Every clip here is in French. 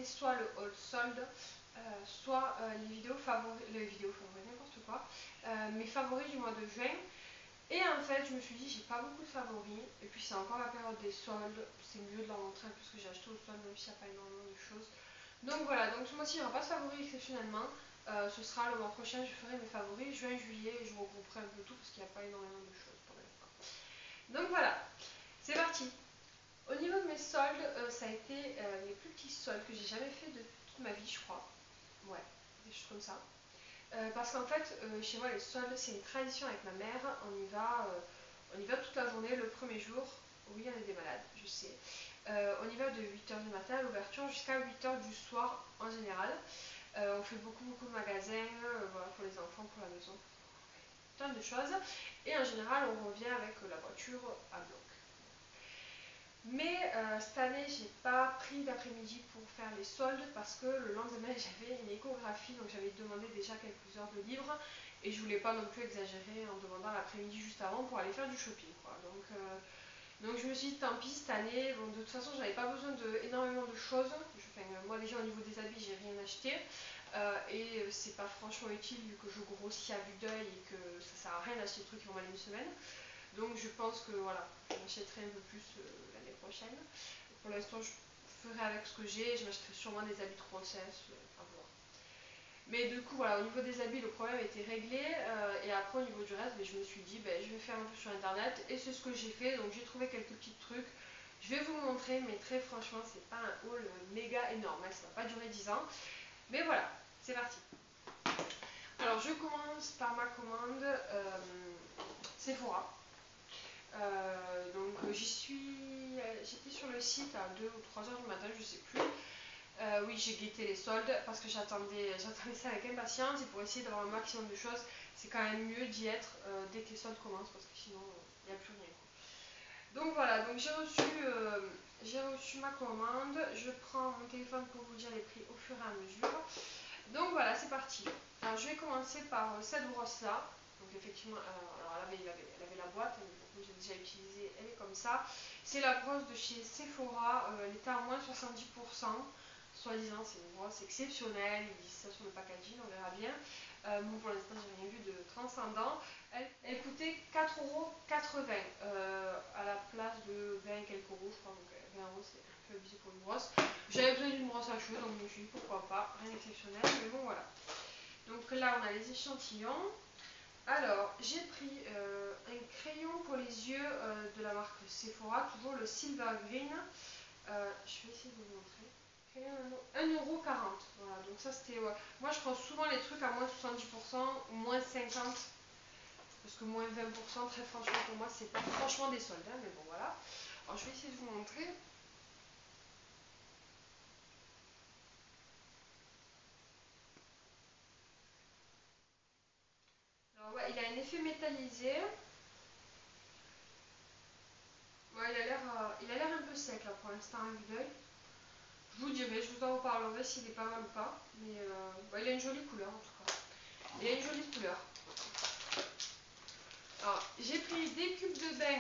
remonter soit le haul solde, soit les vidéos favoris, n'importe quoi, mes favoris du mois de juin. Et en fait, je me suis dit, j'ai pas beaucoup de favoris, et puis c'est encore la période des soldes, c'est mieux de leur montrer un peu ce que j'ai acheté au solde, même s'il n'y a pas énormément de choses. Donc voilà, donc ce mois-ci, il n'y aura pas de favoris exceptionnellement. Ce sera le mois prochain, je ferai mes favoris, juin, juillet, et je regrouperai un peu tout parce qu'il n'y a pas énormément de choses pour l'instant. Donc voilà, c'est parti. Au niveau de mes soldes, ça a été les plus petits soldes que j'ai jamais fait de toute ma vie, je crois. Ouais, des choses comme ça. Parce qu'en fait, chez moi, les soldes, c'est une tradition avec ma mère. On y va toute la journée, le premier jour. Oui, on est des malades, je sais. On y va de 8 h du matin à l'ouverture jusqu'à 8 h du soir en général. On fait beaucoup de magasins, voilà, pour les enfants, pour la maison, plein de choses. Et en général, on revient avec la voiture à bloc. Mais cette année, j'ai pas pris d'après-midi pour faire les soldes parce que le lendemain j'avais une échographie, donc j'avais demandé déjà quelques heures de libre et je voulais pas non plus exagérer en demandant l'après-midi juste avant pour aller faire du shopping, quoi. Donc je me suis dit tant pis cette année. Bon, de toute façon, j'avais pas besoin d'énormément de choses. Moi déjà au niveau des habits, j'ai rien acheté et c'est pas franchement utile vu que je grossis à vue d'œil et que ça sert à rien d'acheter des trucs qui vont m'aller une semaine. Donc je pense que voilà, je m'achèterai un peu plus l'année prochaine. Pour l'instant, je ferai avec ce que j'ai. Je m'achèterai sûrement des habits de grossesse, à voir. Mais du coup, voilà, au niveau des habits, le problème était réglé. Et après, au niveau du reste, je me suis dit, je vais faire un peu sur internet. Et c'est ce que j'ai fait. Donc j'ai trouvé quelques petits trucs. Je vais vous montrer, mais très franchement, c'est pas un haul méga énorme. Ça va pas durer 10 ans. Mais voilà, c'est parti. Alors je commence par ma commande Sephora. Donc j'étais sur le site à 2 ou 3 h du matin, je sais plus. Oui, j'ai guetté les soldes parce que j'attendais ça avec impatience et pour essayer d'avoir un maximum de choses, c'est quand même mieux d'y être dès que les soldes commencent parce que sinon il n'y a plus rien, quoi. Donc voilà, donc j'ai reçu ma commande. Je prends mon téléphone pour vous dire les prix au fur et à mesure. Donc voilà, c'est parti. Alors je vais commencer par cette brosse là. Donc effectivement, alors elle avait la boîte, mais bon, j'ai déjà utilisé, elle est comme ça. C'est la brosse de chez Sephora, elle était à moins 70%. Soi-disant, c'est une brosse exceptionnelle, ils disent ça sur le packaging, on verra bien. Bon, pour l'instant, j'ai rien vu de transcendant. Elle coûtait 4,80 € à la place de 20 quelques euros, je crois. Donc 20 €, c'est un peu abusé pour une brosse. J'avais besoin d'une brosse à cheveux, donc je me suis dit pourquoi pas, rien d'exceptionnel, mais bon voilà. Donc là, on a les échantillons. Alors, j'ai pris un crayon pour les yeux de la marque Sephora, toujours le Silver Green. Je vais essayer de vous montrer. 1,40 €. Voilà, donc ça c'était. Moi je prends souvent les trucs à moins 70% ou moins 50%. Parce que moins 20%, très franchement, pour moi, c'est pas franchement des soldes. Hein, mais bon, voilà. Alors je vais essayer de vous montrer. Alors, ouais, il a un effet métallisé. Ouais, il a l'air un peu sec là pour l'instant à vue d'œil. Je vous dirai, je vous en reparlerai s'il est pas mal ou pas. Mais il a une jolie couleur en tout cas. Il a une jolie couleur. Alors, j'ai pris des cubes de bain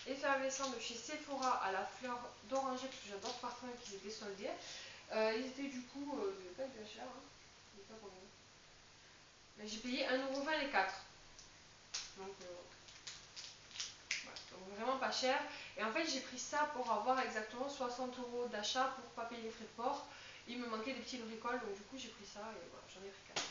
effervescents de chez Sephora à la fleur d'oranger parce que j'adore ce parfum et qu'ils étaient soldés. Ils étaient du coup, pas bien cher, hein. Je sais pas combien. Mais j'ai payé 1,20 € les 4. Donc, voilà. Donc vraiment pas cher. Et en fait, j'ai pris ça pour avoir exactement 60 € d'achat pour pas payer les frais de port. Il me manquait des petits bricoles, donc du coup j'ai pris ça et voilà, j'en ai pris 4.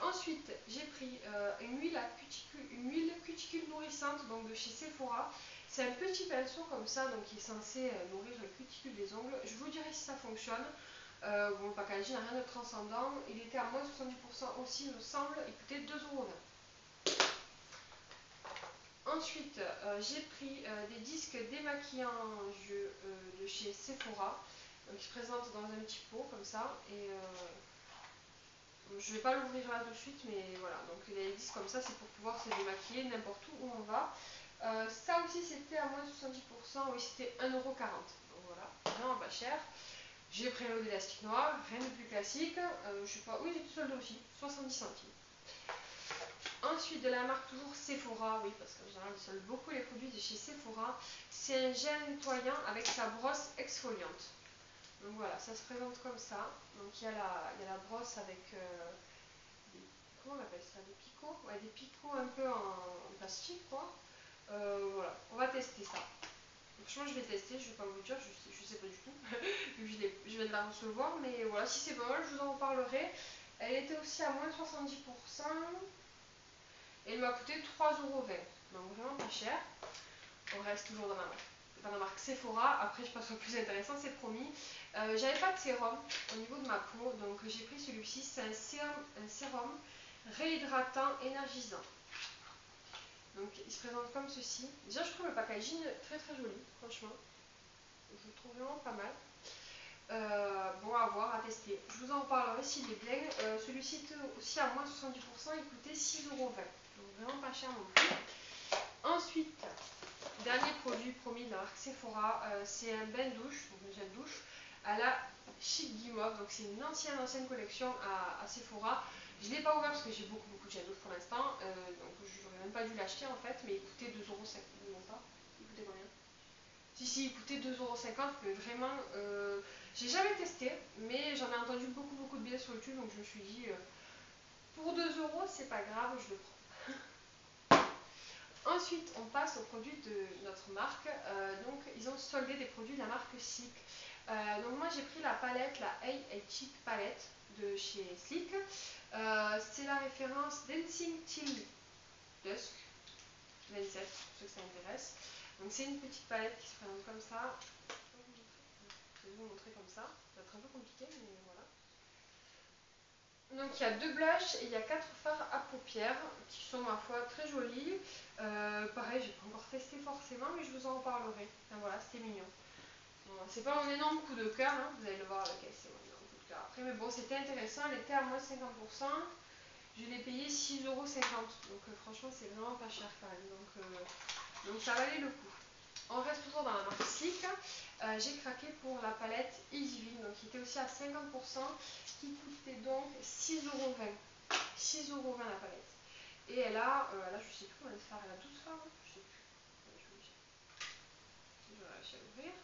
Ensuite, j'ai pris une huile cuticule nourrissante donc de chez Sephora. C'est un petit pinceau comme ça donc qui est censé nourrir les cuticules des ongles. Je vous dirai si ça fonctionne. Bon, le packaging n'a rien de transcendant. Il était à moins 70% aussi, il me semble. Il coûtait 2,20 €. Ensuite, j'ai pris des disques démaquillants de chez Sephora. Donc, ils se présentent dans un petit pot comme ça. Et je ne vais pas l'ouvrir là de suite, mais voilà. Donc les disques comme ça, c'est pour pouvoir se démaquiller n'importe où on va. Ça aussi, c'était à moins 70%. Oui, c'était 1,40 €. Donc voilà, vraiment pas cher. J'ai pris un lot d'élastique noir, rien de plus classique. Je sais pas, oui, j'ai tout solde aussi, 70 centimes. Ensuite, de la marque toujours Sephora, oui, parce qu'en général, ils soldent beaucoup les produits de chez Sephora. C'est un gel nettoyant avec sa brosse exfoliante. Donc voilà, ça se présente comme ça. Donc il y a la brosse avec des, comment on appelle ça, des picots, ouais, des picots un peu en plastique quoi. Voilà, on va tester ça. Franchement, je vais tester, je vais pas vous dire, je sais pas du tout, vu que je viens de la recevoir, mais voilà, si c'est pas mal, je vous en reparlerai. Elle était aussi à moins 70%, et elle m'a coûté 3,20 €, donc vraiment pas cher. On reste toujours dans la marque Sephora. Après, je passe au plus intéressant, c'est promis. J'avais pas de sérum au niveau de ma peau, donc j'ai pris celui-ci. C'est un sérum réhydratant énergisant. Donc il se présente comme ceci. Déjà, je trouve le packaging très très joli, franchement. Je le trouve vraiment pas mal. Bon, à voir, à tester. Je vous en reparlerai s'il est bien. Celui-ci était aussi à moins 70%, il coûtait 6,20 €. Donc vraiment pas cher non plus. Ensuite, dernier produit promis de la marque Sephora, c'est un bain douche, donc un gel douche, à la Chic Guimauve. Donc c'est une ancienne collection à Sephora. Je ne l'ai pas ouvert parce que j'ai beaucoup de gel douche pour l'instant, donc je n'aurais même pas dû l'acheter en fait, mais il coûtait 2,50 €. Non pas. Il coûtait combien? Si, il coûtait 2,50 €, mais vraiment, j'ai jamais testé, mais j'en ai entendu beaucoup de bien sur YouTube, donc je me suis dit, pour 2 € c'est pas grave, je le prends. Ensuite, on passe aux produits de notre marque. Donc, ils ont soldé des produits de la marque Sleek. Donc, moi, j'ai pris la palette, la Hey Cheek palette de chez Sleek. C'est la référence Dancing Till Dusk 27, pour ceux que ça intéresse. Donc, c'est une petite palette qui se présente comme ça. Je vais vous montrer comme ça. Ça va être un peu compliqué, mais voilà. Donc il y a 2 blushs et il y a 4 fards à paupières qui sont ma foi très jolis. Pareil, j'ai pas encore testé forcément, mais je vous en reparlerai. Enfin, voilà, c'était mignon. Bon, c'est pas mon énorme coup de cœur, hein, vous allez le voir lequel c'est mon énorme coup de cœur. Après, mais bon, c'était intéressant, elle était à moins 50%. Je l'ai payé 6,50 €. Donc franchement, c'est vraiment pas cher quand même. Donc ça valait le coup. On reste toujours dans la marque Sleek. J'ai craqué pour la palette Easy donc qui était aussi à 50%, qui coûtait donc 6,20 €. 6,20 € la palette. Et elle a, là je sais plus combien de fards, elle a 12 fards, hein, je sais plus. Je vais vous dire. Je vais réussir à l'ouvrir.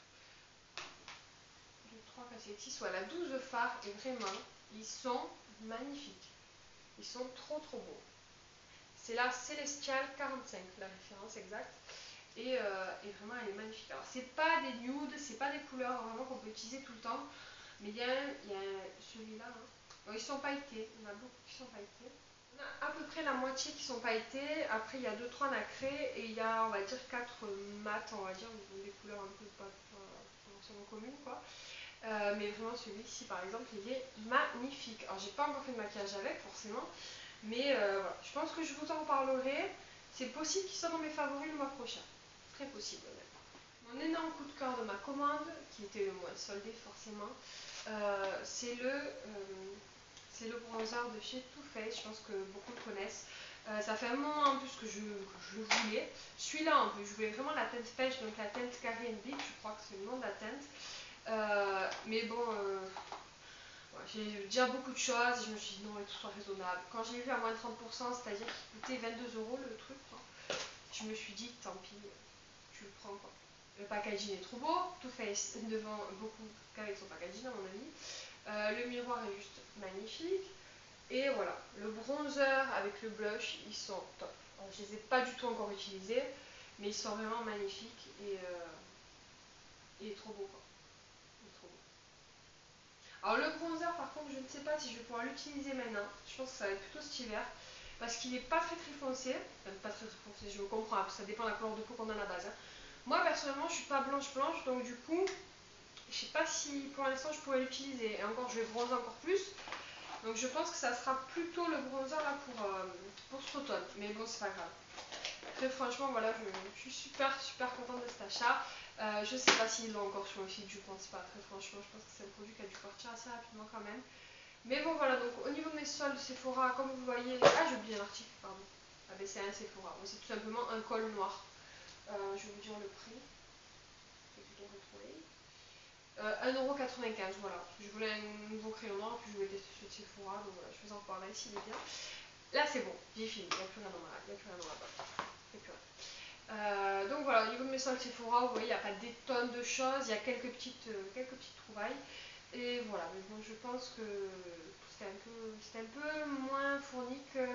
2, 3, 4, 5, 6, ouais, elle a 12 fards et vraiment, ils sont magnifiques. Ils sont trop beaux. C'est la Celestial 45, la référence exacte. Et vraiment, elle est magnifique. Alors, c'est pas des nudes, c'est pas des couleurs vraiment qu'on peut utiliser tout le temps. Mais il y a celui-là. Hein. Bon, ils sont pailletés. Il y en a beaucoup qui sont pailletés. On a à peu près la moitié qui sont pailletés. Après, il y a 2-3 nacrés. Et il y a, on va dire, 4 mat, on va dire, des couleurs un peu pas forcément communes, quoi. Mais vraiment, celui-ci, par exemple, il est magnifique. Alors, j'ai pas encore fait de maquillage avec, forcément. Mais voilà, je pense que je vous en parlerai. C'est possible qu'il soit dans mes favoris le mois prochain. Très possible même. Mon énorme coup de cœur de ma commande, qui était le moins soldé forcément, c'est le bronzer de chez Too Faced. Je pense que beaucoup le connaissent. Ça fait un moment en plus que je le voulais. Celui-là en plus, je voulais vraiment la teinte pêche, donc la teinte Carrie and Beach, je crois que c'est le nom de la teinte. Mais bon, ouais, j'ai déjà beaucoup de choses et je me suis dit non, et tout soit raisonnable. Quand j'ai vu à moins 30%, c'est-à-dire qu'il coûtait 22 € le truc, quoi, je me suis dit tant pis, tu le prends quoi. Le packaging est trop beau, Too Faced ne vend beaucoup qu'avec son packaging à mon avis. Le miroir est juste magnifique. Et voilà, le bronzer avec le blush, ils sont top. Alors, je ne les ai pas du tout encore utilisés, mais ils sont vraiment magnifiques et il est trop beau quoi. Il est trop beau. Alors le bronzer par contre je ne sais pas si je vais pouvoir l'utiliser maintenant. Je pense que ça va être plutôt cet hiver. Parce qu'il n'est pas très foncé. Enfin, pas très foncé, je me comprends, ça dépend de la couleur de peau qu'on a à la base. Hein. Moi personnellement je suis pas blanche donc du coup je sais pas si pour l'instant je pourrais l'utiliser. Et encore je vais bronzer encore plus. Donc je pense que ça sera plutôt le bronzer là pour cet automne. Mais bon c'est pas grave. Très franchement voilà je suis super contente de cet achat. Je sais pas s'ils l'ont encore sur le site, je pense pas. Très franchement je pense que c'est un produit qui a dû partir assez rapidement quand même. Mais bon voilà, donc au niveau de mes soldes Sephora, comme vous voyez, ah j'ai oublié l'article, pardon. Ah ben c'est un Sephora, c'est tout simplement un col noir. Je vais vous dire le prix. Je vais plutôt retrouver. 1,95 €, voilà. Je voulais un nouveau crayon noir, puis je voulais tester celui de Sephora, donc voilà, je vous en reparlerai s'il est bien. Là c'est bon, j'ai fini, il n'y a plus rien dans ma boîte. Il n'y a plus rien. Donc voilà, au niveau de mes soldes Sephora, vous voyez, il n'y a pas des tonnes de choses, il y a quelques petites trouvailles. Et voilà, mais bon, je pense que c'était un peu moins fourni que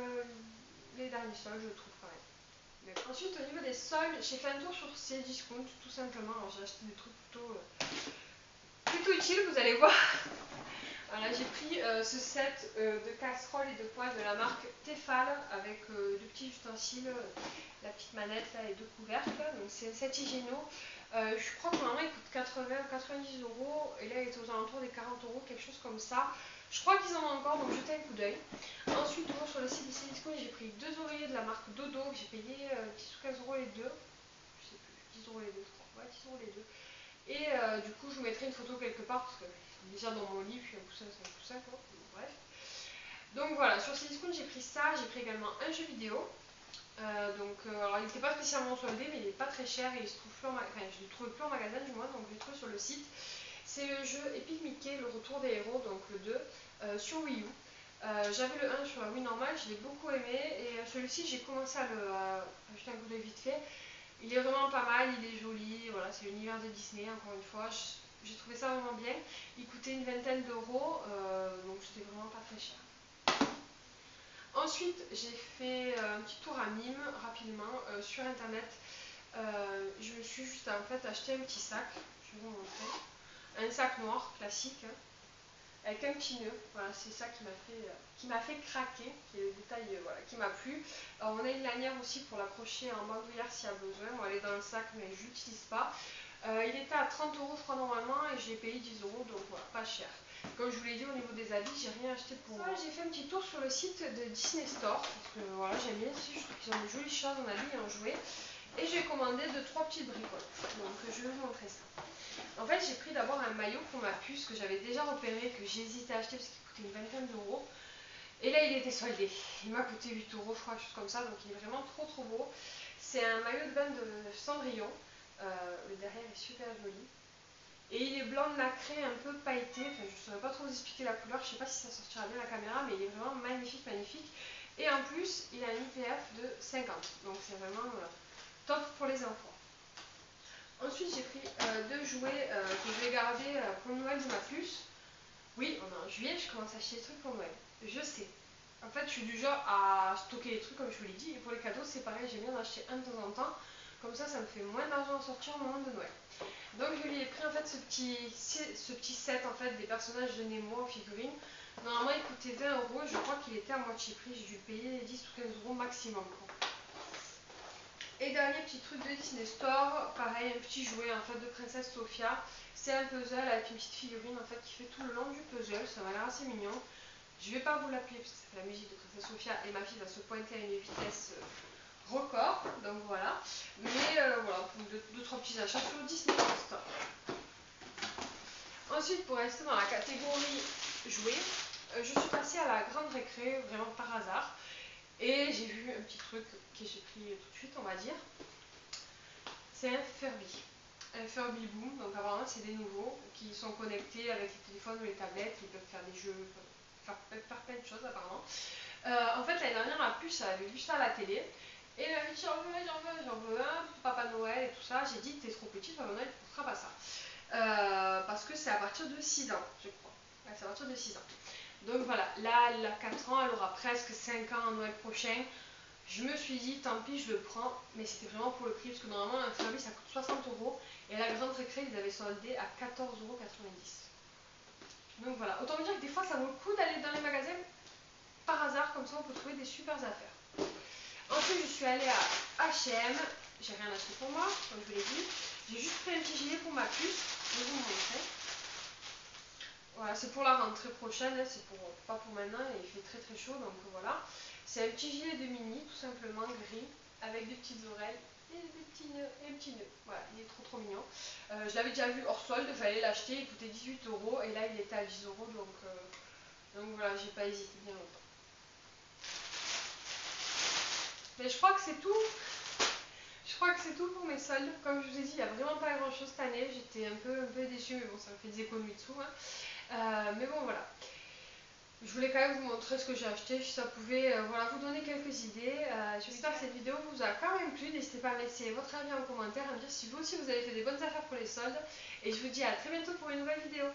les derniers soldes, je trouve quand même. Ensuite, au niveau des soldes, j'ai fait un tour sur Cdiscount, tout simplement. Alors, j'ai acheté des trucs plutôt utiles, vous allez voir. Voilà, j'ai pris ce set de casseroles et de poêles de la marque Tefal avec deux petits ustensiles, la petite manette là, et deux couvercles. Donc c'est un set Hygiéno. Je crois que normalement il coûte 80 ou 90 euros et là il est aux alentours des 40 euros, quelque chose comme ça. Je crois qu'ils en ont encore, donc jetez un coup d'œil. Ensuite, toujours sur le site de Cdiscount, j'ai pris deux oreillers de la marque Dodo que j'ai payé 10 ou 15 euros les deux. Je sais plus, 10 euros les deux, je crois. Ouais, 10 euros les deux. Et du coup, je vous mettrai une photo quelque part parce que déjà dans mon lit, puis un coussin, c'est un coussin quoi. Bref. Donc voilà, sur Cdiscount, j'ai pris ça. J'ai pris également un jeu vidéo. Alors il n'était pas spécialement soldé, mais il n'est pas très cher et il se trouve plus enfin, je ne le trouvais plus en magasin du moins, donc je l'ai trouvé sur le site. C'est le jeu Epic Mickey, le retour des héros, donc le 2, sur Wii U. J'avais le 1 sur la Wii normale, je l'ai beaucoup aimé et celui-ci j'ai commencé à jeter un coup d'œil vite fait. Il est vraiment pas mal, il est joli, voilà, c'est l'univers de Disney encore une fois. J'ai trouvé ça vraiment bien. Il coûtait une vingtaine d'euros, donc c'était vraiment pas très cher. Ensuite, j'ai fait un petit tour à Nîmes rapidement sur internet. Je me suis juste en fait acheté un petit sac, je vais vous montrer. Un sac noir classique, hein, avec un petit nœud. Voilà, c'est ça qui m'a fait craquer, qui est le détail voilà, qui m'a plu. Alors, on a une lanière aussi pour l'accrocher en bandoulière s'il y a besoin. Moi, elle est dans le sac, mais je l'utilise pas. Il était à 30 euros, je crois, normalement, et j'ai payé 10 euros, donc voilà, pas cher. Comme je vous l'ai dit, au niveau des habits, j'ai rien acheté pour moi. J'ai fait un petit tour sur le site de Disney Store, parce que voilà, j'aime bien, je trouve qu'ils ont des jolies choses en habits et en jouets. Et j'ai commandé 2-3 petites bricoles. Donc je vais vous montrer ça. En fait, j'ai pris d'abord un maillot pour ma puce que j'avais déjà repéré, que j'hésitais à acheter parce qu'il coûtait une vingtaine d'euros. Et là, il était soldé. Il m'a coûté 8 euros, je crois, quelque chose comme ça. Donc il est vraiment trop beau. C'est un maillot de bain de Cendrillon. Le derrière est super joli. Et il est blanc nacré, un peu pailleté. Enfin, je ne saurais pas trop vous expliquer la couleur. Je ne sais pas si ça sortira bien à la caméra, mais il est vraiment magnifique. Et en plus, il a un IPF de 50. Donc c'est vraiment top pour les enfants. Ensuite, j'ai pris deux jouets que je vais garder pour le Noël de ma puce. Oui, on est en juillet, je commence à acheter des trucs pour Noël. Je sais. En fait, je suis du genre à stocker les trucs, comme je vous l'ai dit. Et pour les cadeaux, c'est pareil, j'aime bien en acheter un de temps en temps. Comme ça me fait moins d'argent à sortir au moment de Noël. Donc, je lui ai pris en fait ce petit set en fait des personnages de Nemo en figurine. Normalement, il coûtait 20 euros. Je crois qu'il était à moitié prix. J'ai dû le payer 10 ou 15 euros maximum. Et dernier petit truc de Disney Store, pareil, un petit jouet en fait de Princesse Sophia. C'est un puzzle avec une petite figurine en fait qui fait tout le long du puzzle, ça m'a l'air assez mignon. Je vais pas vous l'appeler parce que c'est la musique de Princesse Sophia et ma fille va se pointer à une vitesse record, donc voilà. Mais voilà, pour deux trois petits achats sur Disney Store. Ensuite, pour rester dans la catégorie jouets, je suis passée à la grande récré, vraiment par hasard. Et j'ai vu un petit truc que j'ai pris tout de suite, on va dire. C'est un Furby. Un Furby Boom, donc apparemment c'est des nouveaux qui sont connectés avec les téléphones ou les tablettes, ils peuvent faire des jeux, faire plein de choses apparemment. En fait l'année dernière ma puce elle avait vu ça à la télé et elle m'a dit j'en veux un pour Papa Noël et tout ça. J'ai dit t'es trop petite, Papa Noël ne fera pas ça. Parce que c'est à partir de 6 ans je crois. Ouais, c'est à partir de 6 ans. Donc voilà, là elle a 4 ans, elle aura presque 5 ans en Noël prochain. Je me suis dit, tant pis, je le prends, mais c'était vraiment pour le prix, parce que normalement, un Furby, ça coûte 60 euros, et à la grande récré, ils avaient soldé à 14,90 euros. Donc voilà, autant vous dire que des fois, ça vaut le coup d'aller dans les magasins par hasard, comme ça, on peut trouver des super affaires. Ensuite, je suis allée à H&M, j'ai rien acheté pour moi, comme je vous l'ai dit. J'ai juste pris un petit gilet pour ma puce, je vais vous montrer. Voilà, c'est pour la rentrée prochaine, hein, c'est pas pour maintenant, et il fait très chaud, donc voilà. C'est un petit gilet de mini, tout simplement gris, avec des petites oreilles et des petits nœuds et un petit nœud. Voilà, il est trop mignon. Je l'avais déjà vu hors solde, il fallait l'acheter, il coûtait 18 euros, et là il était à 10 euros, donc voilà, j'ai pas hésité bien longtemps. Mais je crois que c'est tout. Je crois que c'est tout pour mes soldes. Comme je vous ai dit, il n'y a vraiment pas grand chose cette année. J'étais un peu déçue, mais bon, ça me fait des économies de sous. Hein. Mais bon, voilà. je voulais quand même vous montrer ce que j'ai acheté, si ça pouvait voilà, vous donner quelques idées. J'espère que cette vidéo vous a quand même plu. N'hésitez pas à me laisser votre avis en commentaire, à me dire si vous aussi vous avez fait des bonnes affaires pour les soldes. Et je vous dis à très bientôt pour une nouvelle vidéo.